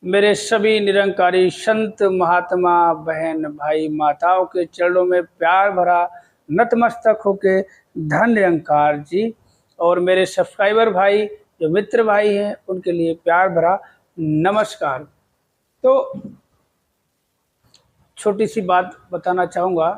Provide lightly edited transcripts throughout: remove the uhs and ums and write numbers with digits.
मेरे सभी निरंकारी संत महात्मा बहन भाई माताओं के चरणों में प्यार भरा नतमस्तक होके धन निरंकार जी। और मेरे सब्सक्राइबर भाई जो मित्र भाई हैं उनके लिए प्यार भरा नमस्कार। तो छोटी सी बात बताना चाहूँगा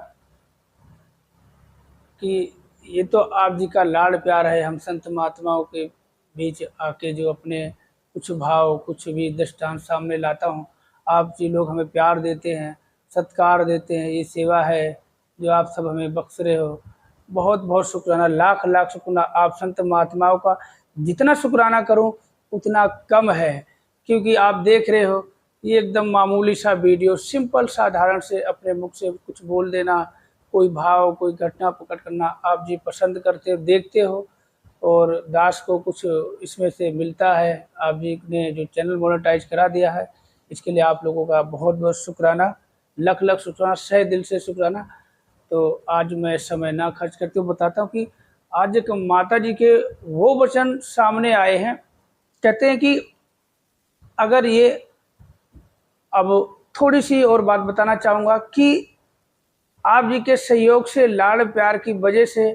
कि ये तो आप जी का लाड़ प्यार है। हम संत महात्माओं के बीच आके जो अपने कुछ भाव कुछ भी दृष्टांत सामने लाता हूँ, आप जी लोग हमें प्यार देते हैं, सत्कार देते हैं। ये सेवा है जो आप सब हमें बख्श रहे हो। बहुत बहुत शुक्राना, लाख लाख शुक्राना। आप संत महात्माओं का जितना शुक्राना करूँ उतना कम है, क्योंकि आप देख रहे हो ये एकदम मामूली सा वीडियो, सिंपल साधारण से अपने मुख से कुछ बोल देना, कोई भाव कोई घटना प्रकट करना आप जी पसंद करते हो, देखते हो और दास को कुछ इसमें से मिलता है। आप जी ने जो चैनल मोनेटाइज करा दिया है, इसके लिए आप लोगों का बहुत बहुत शुक्राना, लख लख शुक्राना, सहे दिल से शुक्राना। तो आज मैं समय ना खर्च करते हुए बताता हूँ कि आज एक माता जी के वो वचन सामने आए हैं। कहते हैं कि अगर ये, अब थोड़ी सी और बात बताना चाहूँगा कि आप जी के सहयोग से, लाड़ प्यार की वजह से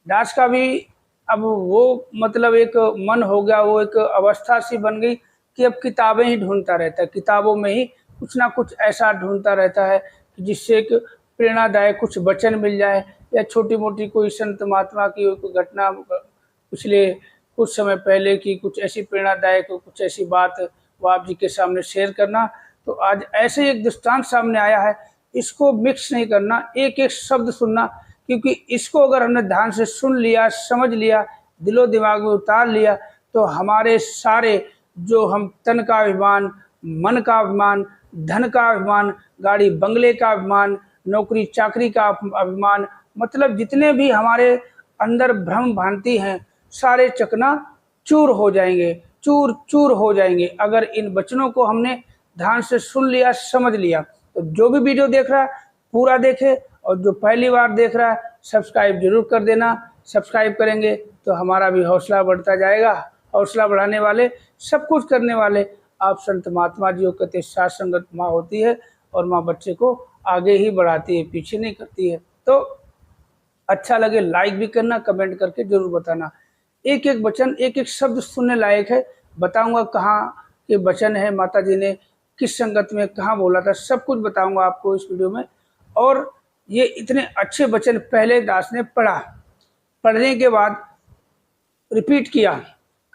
दास का भी अब वो मतलब एक मन हो गया, वो एक अवस्था सी बन गई कि अब किताबें ही ढूंढता रहता है, किताबों में ही कुछ ना कुछ ऐसा ढूंढता रहता है कि जिससे एक प्रेरणादायक कुछ वचन मिल जाए, या छोटी मोटी कोई संत महात्मा की कोई घटना पिछले कुछ समय पहले की कुछ ऐसी प्रेरणादायक कुछ ऐसी बात वो आप जी के सामने शेयर करना। तो आज ऐसे ही एक दृष्टांत सामने आया है, इसको मिक्स नहीं करना, एक एक शब्द सुनना, क्योंकि इसको अगर हमने ध्यान से सुन लिया, समझ लिया, दिलो दिमाग में उतार लिया, तो हमारे सारे जो हम तन का अभिमान, मन का अभिमान, धन का अभिमान, गाड़ी बंगले का अभिमान, नौकरी चाकरी का अभिमान, मतलब जितने भी हमारे अंदर भ्रम भ्रांति हैं, सारे चकना चूर हो जाएंगे, चूर चूर हो जाएंगे अगर इन वचनों को हमने ध्यान से सुन लिया, समझ लिया। तो जो भी वीडियो देख रहा है पूरा देखे, और जो पहली बार देख रहा है सब्सक्राइब जरूर कर देना। सब्सक्राइब करेंगे तो हमारा भी हौसला बढ़ता जाएगा। हौसला बढ़ाने वाले, सब कुछ करने वाले आप संत महात्मा जी को कहते साथ संगत माँ होती है, और माँ बच्चे को आगे ही बढ़ाती है, पीछे नहीं करती है। तो अच्छा लगे लाइक भी करना, कमेंट करके जरूर बताना। एक एक वचन, एक एक शब्द सुनने लायक है। बताऊंगा कहाँ के वचन है, माता जी ने किस संगत में कहाँ बोला था, सब कुछ बताऊंगा आपको इस वीडियो में। और ये इतने अच्छे वचन पहले दास ने पढ़ा, पढ़ने के बाद रिपीट किया,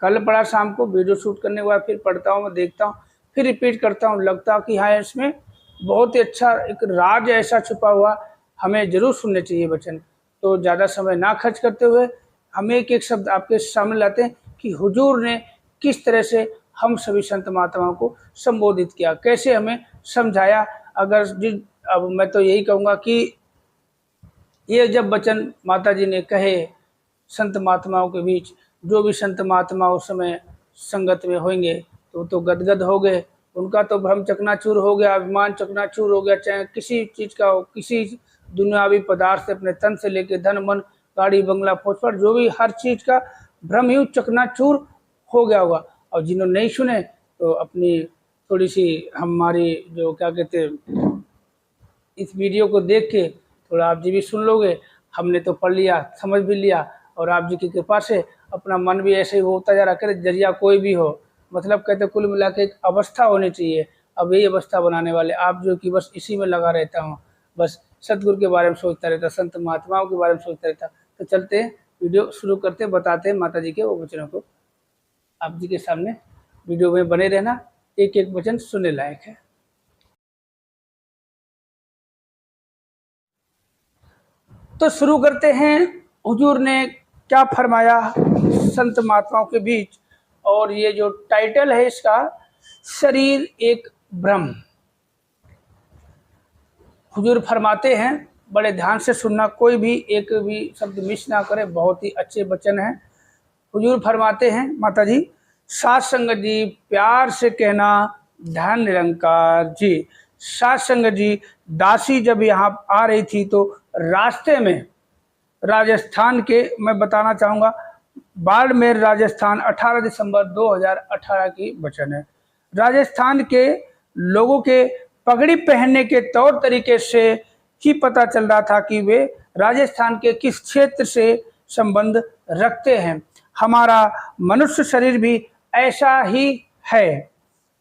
कल पढ़ा शाम को, वीडियो शूट करने के बाद फिर पढ़ता हूँ, मैं देखता हूँ, फिर रिपीट करता हूँ। लगता कि हाँ इसमें बहुत ही अच्छा एक राज ऐसा छुपा हुआ, हमें जरूर सुनने चाहिए वचन। तो ज़्यादा समय ना खर्च करते हुए हम एक एक शब्द आपके सामने लाते हैं कि हुजूर ने किस तरह से हम सभी संत महात्माओं को संबोधित किया, कैसे हमें समझाया। अगर अब मैं तो यही कहूँगा कि ये जब वचन माता जी ने कहे संत महात्माओं के बीच, जो भी संत महात्मा उस समय संगत में होंगे तो गदगद हो गए, उनका तो भ्रम चकनाचूर हो गया, अभिमान चकनाचूर हो गया, चाहे किसी चीज़ का हो, किसी दुनियावी पदार्थ से, अपने तन से लेके धन मन गाड़ी बंगला फौजफाट, जो भी हर चीज़ का भ्रम ही चकनाचूर हो गया होगा। और जिन्होंने नहीं सुने तो अपनी थोड़ी सी हमारी जो क्या कहते हैं, इस वीडियो को देख के थोड़ा आप जी भी सुन लोगे। हमने तो पढ़ लिया, समझ भी लिया, और आप जी की कृपा से अपना मन भी ऐसे ही होता जा रहा है। जरिया कोई भी हो, मतलब कहते कुल मिला के एक अवस्था होनी चाहिए। अब यही अवस्था बनाने वाले आप जो कि बस इसी में लगा रहता हूँ, बस सतगुरु के बारे में सोचता रहता, संत महात्माओं के बारे में सोचता रहता। तो चलते हैं, वीडियो शुरू करते हैं, बताते हैं माता जी के वो वचनों को आप जी के सामने। वीडियो में बने रहना, एक एक वचन सुनने लायक है। तो शुरू करते हैं, हुजूर ने क्या फरमाया संत महात्माओं के बीच। और ये जो टाइटल है इसका, शरीर एक भ्रम। हुजूर फरमाते हैं, बड़े ध्यान से सुनना, कोई भी एक भी शब्द मिस ना करे, बहुत ही अच्छे वचन हैं। हुजूर फरमाते हैं, माता जी साथ संगत जी प्यार से कहना धन निरंकार जी। साथ संगत जी, दासी जब यहाँ आ रही थी तो रास्ते में राजस्थान के, मैं बताना चाहूँगा बाड़मेर राजस्थान, 18 दिसंबर 2018 की वचन है। राजस्थान के लोगों के पगड़ी पहनने के तौर तरीके से ही पता चल रहा था कि वे राजस्थान के किस क्षेत्र से संबंध रखते हैं। हमारा मनुष्य शरीर भी ऐसा ही है।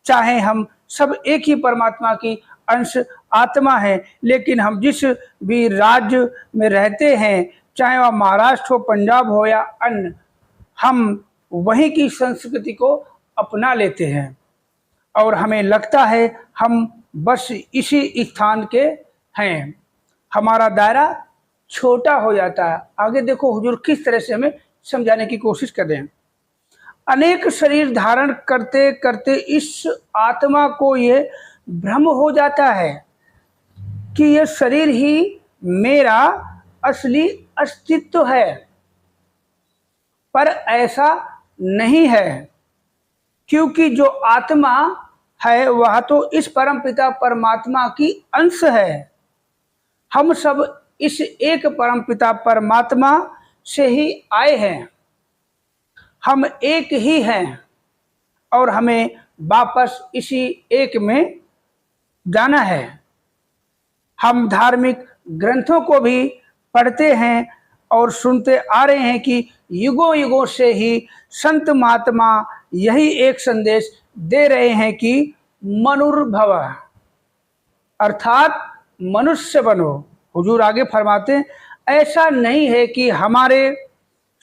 चाहे हम सब एक ही परमात्मा की अंश आत्मा है, लेकिन हम जिस भी राज्य में रहते हैं, चाहे वह महाराष्ट्र हो, पंजाब हो या अन्य, हम वहीं की संस्कृति को अपना लेते हैं और हमें लगता है हम बस इसी स्थान के हैं। हमारा दायरा छोटा हो जाता है। आगे देखो हुजूर किस तरह से हमें समझाने की कोशिश कर रहे हैं। अनेक शरीर धारण करते करते इस आत्मा को ये भ्रम हो जाता है कि ये शरीर ही मेरा असली अस्तित्व है, पर ऐसा नहीं है, क्योंकि जो आत्मा है वह तो इस परमपिता परमात्मा की अंश है। हम सब इस एक परमपिता परमात्मा से ही आए हैं, हम एक ही हैं और हमें वापस इसी एक में जाना है। हम धार्मिक ग्रंथों को भी पढ़ते हैं और सुनते आ रहे हैं कि युगों युगों से ही संत महात्मा यही एक संदेश दे रहे हैं कि मनुर्भव, अर्थात मनुष्य बनो। हुजूर आगे फरमाते हैं, ऐसा नहीं है कि हमारे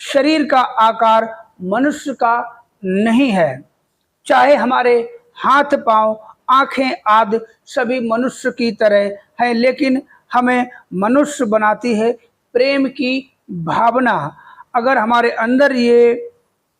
शरीर का आकार मनुष्य का नहीं है, चाहे हमारे हाथ पांव आंखें आदि सभी मनुष्य की तरह हैं, लेकिन हमें मनुष्य बनाती है प्रेम की भावना। अगर हमारे अंदर ये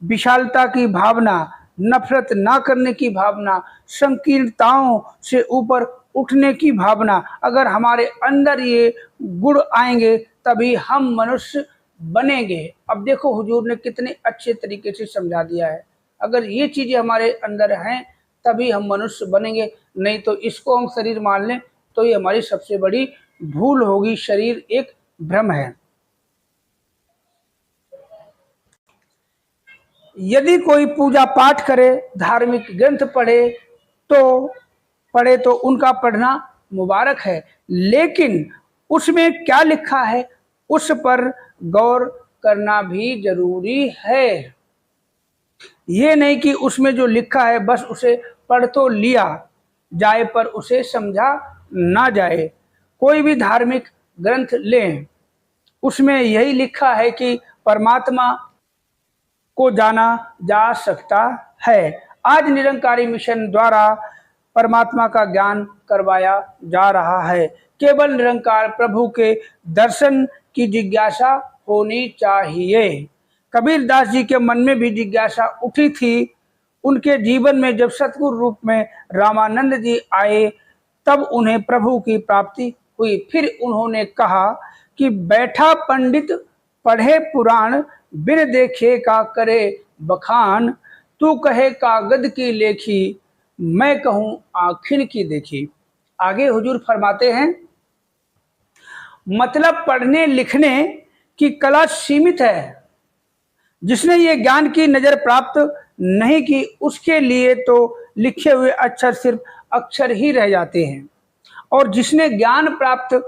विशालता की भावना, नफरत ना करने की भावना, संकीर्णताओं से ऊपर उठने की भावना, अगर हमारे अंदर ये गुण आएंगे तभी हम मनुष्य बनेंगे। अब देखो हुजूर ने कितने अच्छे तरीके से समझा दिया है। अगर ये चीजें हमारे अंदर हैं तभी हम मनुष्य बनेंगे, नहीं तो इसको हम शरीर मान लें तो ये हमारी सबसे बड़ी भूल होगी। शरीर एक भ्रम है। यदि कोई पूजा पाठ करे, धार्मिक ग्रंथ पढ़े तो उनका पढ़ना मुबारक है, लेकिन उसमें क्या लिखा है उस पर गौर करना भी जरूरी है। ये नहीं कि उसमें जो लिखा है बस उसे पढ़ तो लिया जाए पर उसे समझा ना जाए। कोई भी धार्मिक ग्रंथ लें, उसमें यही लिखा है कि परमात्मा को जाना जा सकता है। आज निरंकारी मिशन द्वारा परमात्मा का ज्ञान करवाया जा रहा है। केवल निरंकार प्रभु के दर्शन की जिज्ञासा होनी चाहिए। कबीर दास जी के मन में भी जिज्ञासा उठी थी। उनके जीवन में जब सतगुरु रूप में रामानंद जी आए तब उन्हें प्रभु की प्राप्ति हुई। फिर उन्होंने कहा कि बैठा पंडित पढ़े पुराण, बिन देखे का करे बखान, तू कहे कागद की लेखी, मैं कहूँ आँखिन की देखी। आगे हुजूर फरमाते हैं, मतलब पढ़ने लिखने की कला सीमित है। जिसने ये ज्ञान की नजर प्राप्त नहीं की उसके लिए तो लिखे हुए अक्षर सिर्फ अक्षर ही रह जाते हैं, और जिसने ज्ञान प्राप्त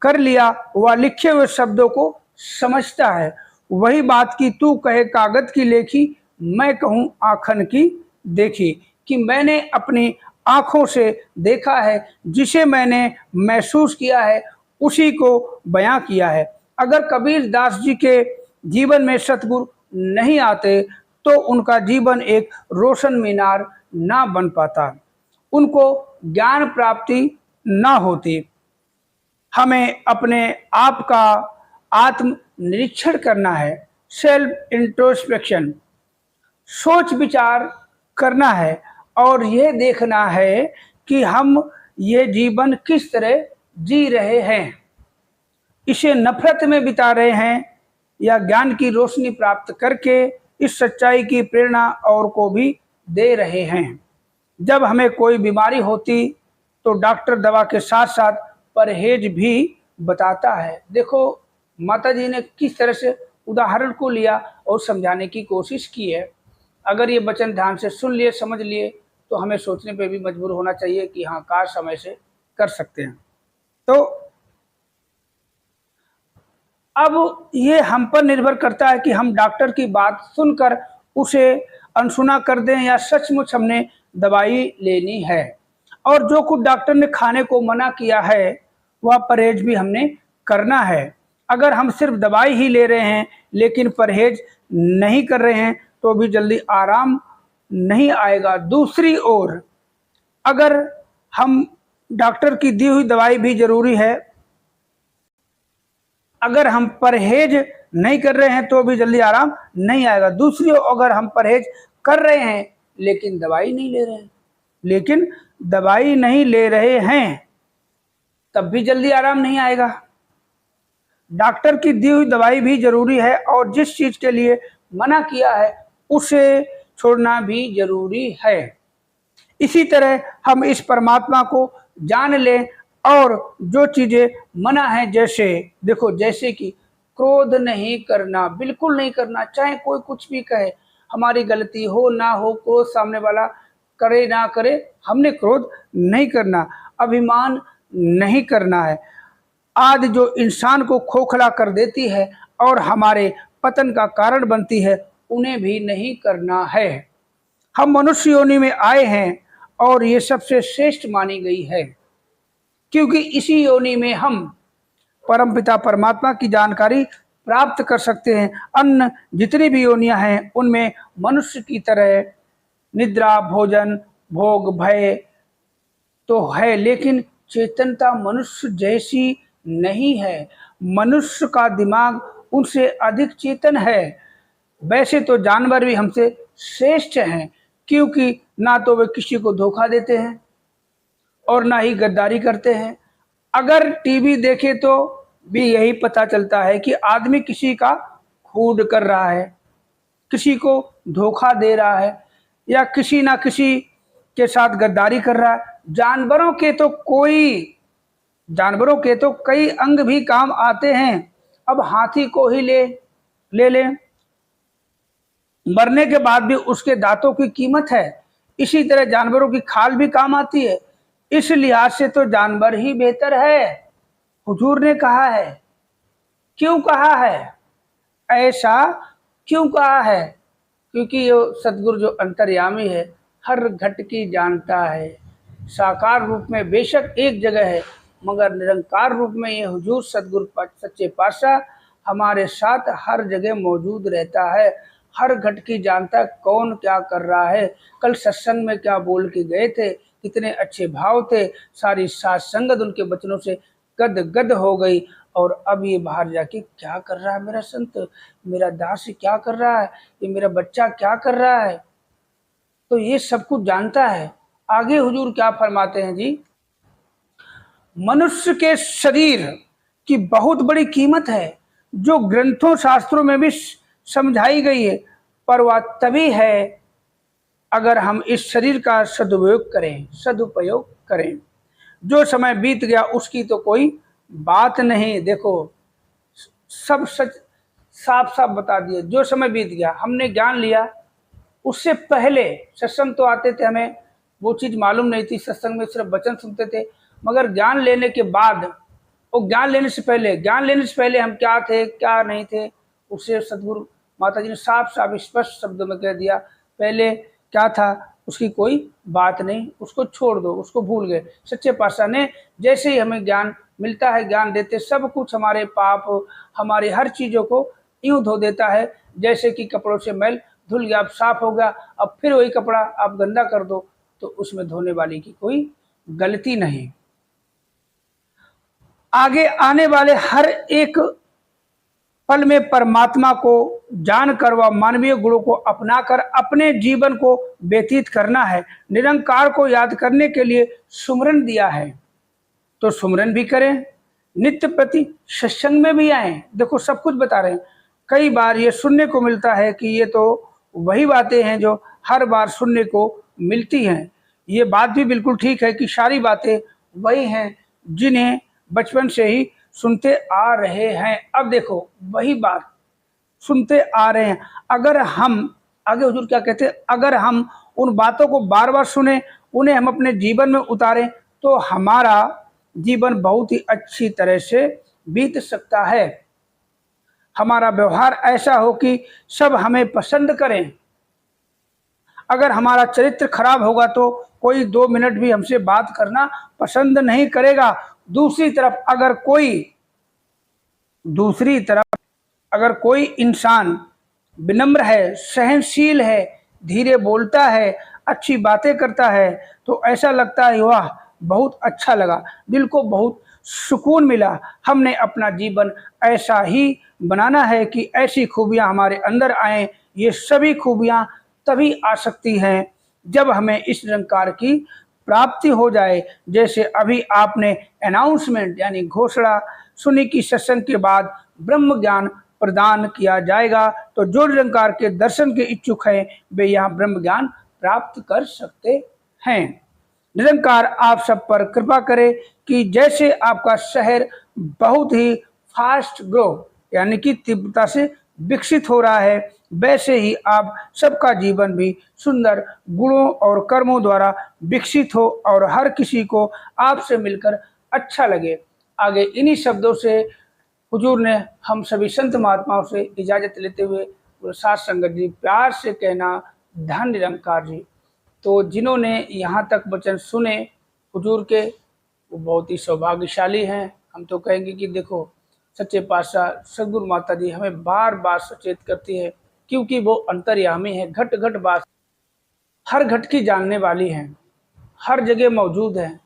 कर लिया वह लिखे हुए शब्दों को समझता है। वही बात की तू कहे कागज की लेखी, मैं कहूँ आँखन की देखी, कि मैंने अपनी आँखों से देखा है, जिसे मैंने महसूस किया है उसी को बयां किया है। अगर कबीर दास जी के जीवन में सतगुरु नहीं आते तो उनका जीवन एक रोशन मीनार ना बन पाता, उनको ज्ञान प्राप्ति ना होती। हमें अपने आप का आत्म निरीक्षण करना है, सेल्फ इंट्रोस्पेक्शन, सोच विचार करना है और यह देखना है कि हम ये जीवन किस तरह जी रहे हैं। इसे नफरत में बिता रहे हैं या ज्ञान की रोशनी प्राप्त करके इस सच्चाई की प्रेरणा और को भी दे रहे हैं। जब हमें कोई बीमारी होती तो डॉक्टर दवा के साथ साथ परहेज भी बताता है। देखो माता जी ने किस तरह से उदाहरण को लिया और समझाने की कोशिश की है। अगर ये वचन ध्यान से सुन लिए, समझ लिए तो हमें सोचने पे भी मजबूर होना चाहिए कि हाँ, काश हम ऐसे कर सकते हैं। तो अब ये हम पर निर्भर करता है कि हम डॉक्टर की बात सुनकर उसे अनसुना कर दें या सचमुच हमने दवाई लेनी है। और जो कुछ डॉक्टर ने खाने को मना किया है वह परहेज भी हमने करना है। अगर हम सिर्फ दवाई ही ले रहे हैं लेकिन परहेज नहीं कर रहे हैं तो भी जल्दी आराम नहीं आएगा। दूसरी ओर अगर हम डॉक्टर की दी हुई दवाई भी जरूरी है, अगर हम परहेज नहीं कर रहे हैं तो भी जल्दी आराम नहीं आएगा। दूसरी ओर अगर हम परहेज कर रहे हैं लेकिन दवाई नहीं ले रहे हैं, तब भी जल्दी आराम नहीं आएगा। डॉक्टर की दी हुई दवाई भी जरूरी है और जिस चीज के लिए मना किया है उसे छोड़ना भी जरूरी है। इसी तरह हम इस परमात्मा को जान लें और जो चीजें मना है, जैसे देखो, जैसे कि क्रोध नहीं करना, बिल्कुल नहीं करना, चाहे कोई कुछ भी कहे, हमारी गलती हो ना हो, क्रोध सामने वाला करे ना करे, हमने क्रोध नहीं करना, अभिमान नहीं करना है। आदि जो इंसान को खोखला कर देती है और हमारे पतन का कारण बनती है, उन्हें भी नहीं करना है। हम मनुष्य योनि में आए हैं और ये सबसे श्रेष्ठ मानी गई है, क्योंकि इसी योनि में हम परमपिता परमात्मा की जानकारी प्राप्त कर सकते हैं। अन्य जितनी भी योनियां हैं उनमें मनुष्य की तरह निद्रा, भोजन, भोग, भय तो है, लेकिन चेतनता मनुष्य जैसी नहीं है। मनुष्य का दिमाग उनसे अधिक चेतन है। वैसे तो जानवर भी हमसे श्रेष्ठ हैं, क्योंकि ना तो वे किसी को धोखा देते हैं और ना ही गद्दारी करते हैं। अगर टीवी देखे तो भी यही पता चलता है कि आदमी किसी का खून कर रहा है, किसी को धोखा दे रहा है या किसी ना किसी के साथ गद्दारी कर रहा है। जानवरों के तो कई अंग भी काम आते हैं। अब हाथी को ही ले लें, मरने के बाद भी उसके दांतों की कीमत है। इसी तरह जानवरों की खाल भी काम आती है। इस लिहाज से तो जानवर ही बेहतर है। हुजूर ने कहा है। क्यों कहा है? ऐसा क्यों कहा है? क्योंकि ये सदगुरु जो अंतर्यामी है, हर घट की जानता है। साकार रूप में बेशक एक जगह है, मगर निरंकार रूप में ये हुजूर सदगुरु सच्चे पातशाह हमारे साथ हर जगह मौजूद रहता है। हर घट की जानता है कौन क्या कर रहा है। कल सत्संग में क्या बोल के गए थे, कितने अच्छे भाव थे, सारी सात संगत उनके वचनों से गद गद हो गई। और अब ये बाहर जाके क्या कर रहा है मेरा संत, मेरा दास क्या कर रहा है, ये मेरा बच्चा क्या कर रहा है, तो ये सब कुछ जानता है। आगे हुजूर क्या फरमाते हैं जी, मनुष्य के शरीर की बहुत बड़ी कीमत है, जो ग्रंथों शास्त्रों में भी समझाई गई है, पर वह तभी है अगर हम इस शरीर का सदुपयोग करें। जो समय बीत गया उसकी तो कोई बात नहीं। देखो, सब सच साफ साफ बता दिया। जो समय बीत गया, हमने ज्ञान लिया, उससे पहले सत्संग तो आते थे, हमें वो चीज़ मालूम नहीं थी, सत्संग में सिर्फ वचन सुनते थे। मगर ज्ञान लेने के बाद और ज्ञान लेने से पहले हम क्या थे क्या नहीं थे, उससे सदगुरु माता जी ने साफ साफ स्पष्ट शब्दों में कह दिया। पहले क्या था उसकी कोई बात नहीं, उसको छोड़ दो, उसको भूल गए। सच्चे पातशाह ने जैसे ही हमें ज्ञान मिलता है, ज्ञान देते, सब कुछ हमारे पाप, हमारी हर चीज़ों को यूँ धो देता है जैसे कि कपड़ों से मैल धुल गया, अब साफ हो गया। अब फिर वही कपड़ा आप गंदा कर दो तो उसमें धोने वाली की कोई गलती नहीं। आगे आने वाले हर एक पल में परमात्मा को जानकर व मानवीय गुणों को अपनाकर अपने जीवन को व्यतीत करना है। निरंकार को याद करने के लिए सुमरन दिया है, तो सुमरन भी करें, नित्य प्रति सत्संग में भी आए। देखो, सब कुछ बता रहे हैं। कई बार ये सुनने को मिलता है कि ये तो वही बातें हैं जो हर बार सुनने को मिलती हैं। ये बात भी बिल्कुल ठीक है कि सारी बातें वही हैं जिन्हें बचपन से ही सुनते आ रहे हैं। अब देखो, वही बात सुनते आ रहे हैं। अगर हम, आगे हुजूर क्या कहते हैं, अगर हम उन बातों को बार बार सुने, उन्हें हम अपने जीवन में उतारें, तो हमारा जीवन बहुत ही अच्छी तरह से बीत सकता है। हमारा व्यवहार ऐसा हो कि सब हमें पसंद करें। अगर हमारा चरित्र खराब होगा तो कोई 2 मिनट भी हमसे बात करना पसंद नहीं करेगा। दूसरी तरफ अगर कोई इंसान विनम्र है, सहनशील है, धीरे बोलता है, अच्छी बातें करता है, तो ऐसा लगता है वाह बहुत अच्छा लगा, दिल को बहुत सुकून मिला। हमने अपना जीवन ऐसा ही बनाना है कि ऐसी खूबियां हमारे अंदर आएं। ये सभी खूबियां तभी आ सकती हैं जब हमें इस निरंकार की प्राप्ति हो जाए। जैसे अभी आपने अनाउंसमेंट यानी घोषणा सुनी कि सत्संग के बाद ब्रह्म ज्ञान प्रदान किया जाएगा, तो जो निरंकार के दर्शन के इच्छुक हैं वे यहाँ ब्रह्म ज्ञान प्राप्त कर सकते हैं। निरंकार आप सब पर कृपा करे कि जैसे आपका शहर बहुत ही फास्ट ग्रो यानी कि तीव्रता से विकसित हो रहा है, वैसे ही आप सबका जीवन भी सुंदर गुणों और कर्मों द्वारा विकसित हो और हर किसी को आपसे मिलकर अच्छा लगे। आगे इन्हीं शब्दों से हुजूर ने हम सभी संत महात्माओं से इजाज़त लेते हुए साथ संगत जी प्यार से कहना धन निरंकार जी। तो जिन्होंने यहाँ तक वचन सुने हुजूर के, वो बहुत ही सौभाग्यशाली हैं। हम तो कहेंगे कि देखो सच्चे पातशाह सद्गुरु माता जी हमें बार बार सचेत करती है, क्योंकि वो अंतर्यामी है, घट घट बात हर घट की जानने वाली हैं, हर जगह मौजूद हैं,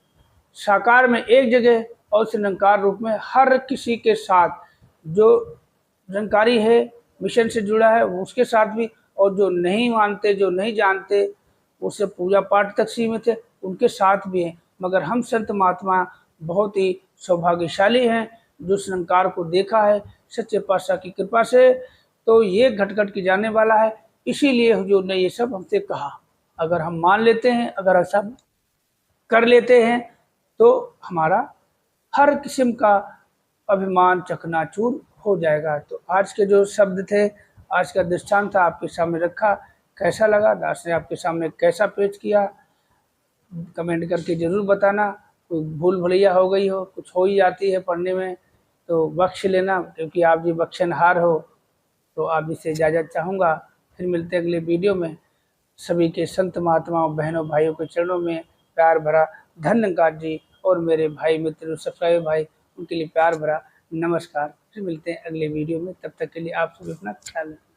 साकार में एक जगह और निरंकार रूप में हर किसी के साथ। जो निरंकारी है, मिशन से जुड़ा है, वो उसके साथ भी, और जो नहीं मानते, जो नहीं जानते, उससे पूजा पाठ तक सीमित है, उनके साथ भी हैं। मगर हम संत महात्मा बहुत ही सौभाग्यशाली हैं जो इस निरंकार को देखा है सच्चे पातशाह की कृपा से। तो ये घट घट की जाने वाला है, इसीलिए हुजूर ने ये सब हमसे कहा। अगर हम मान लेते हैं, अगर ऐसा कर लेते हैं, तो हमारा हर किस्म का अभिमान चकनाचूर हो जाएगा। तो आज के जो शब्द थे, आज का दृष्टांत था, आपके सामने रखा। कैसा लगा, दास ने आपके सामने कैसा पेश किया, कमेंट करके ज़रूर बताना। कोई भूल भुलैया हो गई हो, कुछ हो ही जाती है पढ़ने में, तो बख्श लेना, क्योंकि आप जी बख्शनहार हो। तो आप इससे इजाज़त चाहूँगा, फिर मिलते हैं अगले वीडियो में। सभी के संत महात्माओं, बहनों, भाइयों के चरणों में प्यार भरा धन्यवाद जी, और मेरे भाई मित्र सब्सक्राइबर भाई, उनके लिए प्यार भरा नमस्कार। फिर मिलते हैं अगले वीडियो में, तब तक के लिए आप सभी अपना ख्याल रखें।